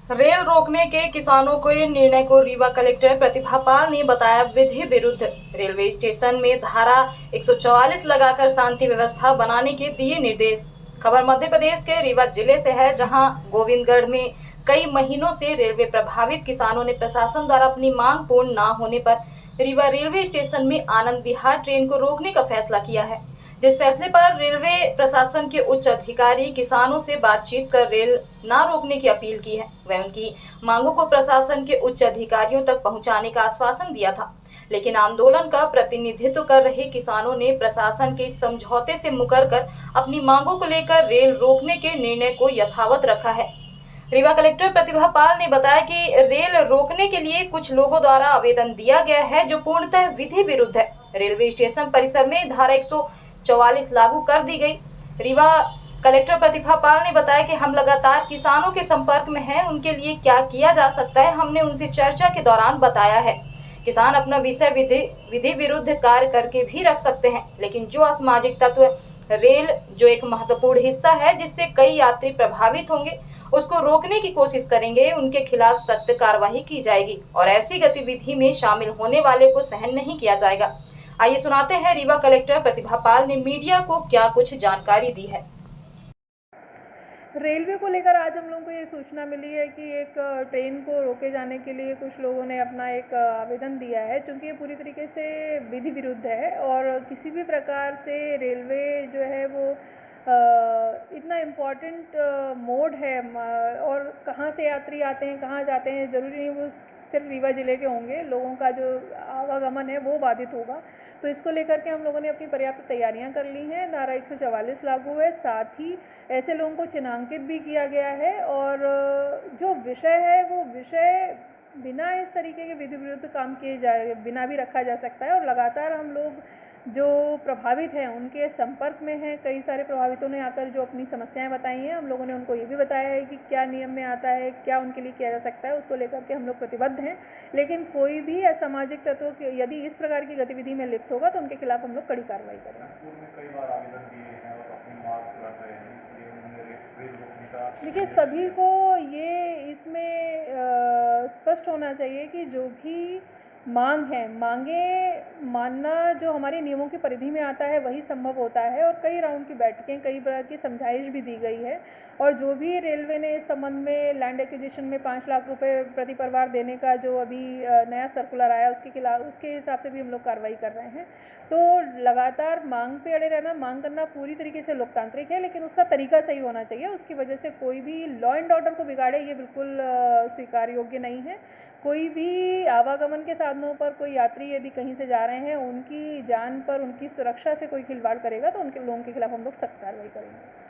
Rail रोकने के किसानों के निर्णय को रीवा कलेक्टर प्रतिभा पाल ने बताया विधि विरुद्ध। रेलवे स्टेशन में धारा 144 लगाकर शांति व्यवस्था बनाने के दिए निर्देश। खबर मध्य प्रदेश के रीवा जिले से है, जहां गोविंदगढ़ में कई महीनों से रेलवे प्रभावित किसानों ने प्रशासन द्वारा अपनी मांग पूर्ण न होने पर रीवा रेलवे स्टेशन में आनंद विहार ट्रेन को रोकने का फैसला किया है। जिस फैसले पर रेलवे प्रशासन के उच्च अधिकारी किसानों से बातचीत कर रेल न रोकने की अपील की है। वह उनकी मांगों को प्रशासन के उच्च अधिकारियों तक पहुंचाने का आश्वासन दिया था, लेकिन आंदोलन का प्रतिनिधित्व कर रहे किसानों ने प्रशासन के समझौते से मुकर कर अपनी मांगों को लेकर रेल रोकने के निर्णय को यथावत रखा है। रीवा कलेक्टर प्रतिभा पाल ने बताया कि रेल रोकने के लिए कुछ लोगों द्वारा आवेदन दिया गया है, जो पूर्णतः विधि विरुद्ध है। रेलवे स्टेशन परिसर में धारा 144 लागू कर दी गई। रीवा कलेक्टर प्रतिभा पाल ने बताया कि हम लगातार किसानों के संपर्क में हैं, उनके लिए क्या किया जा सकता है हमने उनसे चर्चा के दौरान बताया है। किसान अपना विषय विधि विरुद्ध कार्य करके भी रख सकते हैं, लेकिन जो असामाजिक तत्व रेल जो एक महत्वपूर्ण हिस्सा है जिससे कई यात्री प्रभावित होंगे, उसको रोकने की कोशिश करेंगे, उनके खिलाफ सख्त कार्रवाई की जाएगी और ऐसी गतिविधि में शामिल होने वाले को सहन नहीं किया जाएगा। आइए सुनाते हैं रीवा कलेक्टर प्रतिभा पाल ने मीडिया को क्या कुछ जानकारी दी है। रेलवे को लेकर आज हम लोगों को ये सूचना मिली है कि एक ट्रेन को रोके जाने के लिए कुछ लोगों ने अपना एक आवेदन दिया है, क्योंकि ये पूरी तरीके से विधि विरुद्ध है और किसी भी प्रकार से रेलवे जो है वो इतना इम्पॉर्टेंट मोड है और कहाँ से यात्री आते हैं कहाँ जाते हैं, ज़रूरी नहीं वो सिर्फ रीवा ज़िले के होंगे, लोगों का जो आवागमन है वो बाधित होगा। तो इसको लेकर के हम लोगों ने अपनी पर्याप्त तैयारियां कर ली हैं। धारा 144 लागू है, साथ ही ऐसे लोगों को चिन्हांकित भी किया गया है और जो विषय है वो विषय बिना इस तरीके के विधि विरुद्ध काम किए जाए बिना भी रखा जा सकता है। और लगातार हम लोग जो प्रभावित हैं उनके संपर्क में हैं। कई सारे प्रभावितों ने आकर जो अपनी समस्याएं बताई हैं, हम लोगों ने उनको ये भी बताया है कि क्या नियम में आता है, क्या उनके लिए किया जा सकता है, उसको लेकर के हम लोग प्रतिबद्ध हैं। लेकिन कोई भी असामाजिक तत्व यदि इस प्रकार की गतिविधि में लिप्त होगा तो उनके खिलाफ हम लोग कड़ी कार्रवाई करेंगे। देखिए, सभी को ये इसमें स्पष्ट होना चाहिए कि जो भी मांग है, मांगे मानना जो हमारे नियमों की परिधि में आता है वही संभव होता है और कई राउंड की बैठकें, कई प्रकार की समझाइश भी दी गई है। और जो भी रेलवे ने इस संबंध में लैंड एक्विजिशन में 5 लाख रुपए प्रति परिवार देने का जो अभी नया सर्कुलर आया उसके खिलाफ, उसके हिसाब से भी हम लोग कार्रवाई कर रहे हैं। तो लगातार मांग पे अड़े रहना, मांग करना पूरी तरीके से लोकतांत्रिक है, लेकिन उसका तरीका सही होना चाहिए। उसकी वजह से कोई भी लॉ एंड ऑर्डर को बिगाड़े ये बिल्कुल स्वीकार योग्य नहीं है। कोई भी आवागमन के साधनों पर कोई यात्री यदि कहीं से जा रहे हैं, उनकी जान पर, उनकी सुरक्षा से कोई खिलवाड़ करेगा तो उनके लोगों के खिलाफ हम लोग सख्त कार्रवाई करेंगे।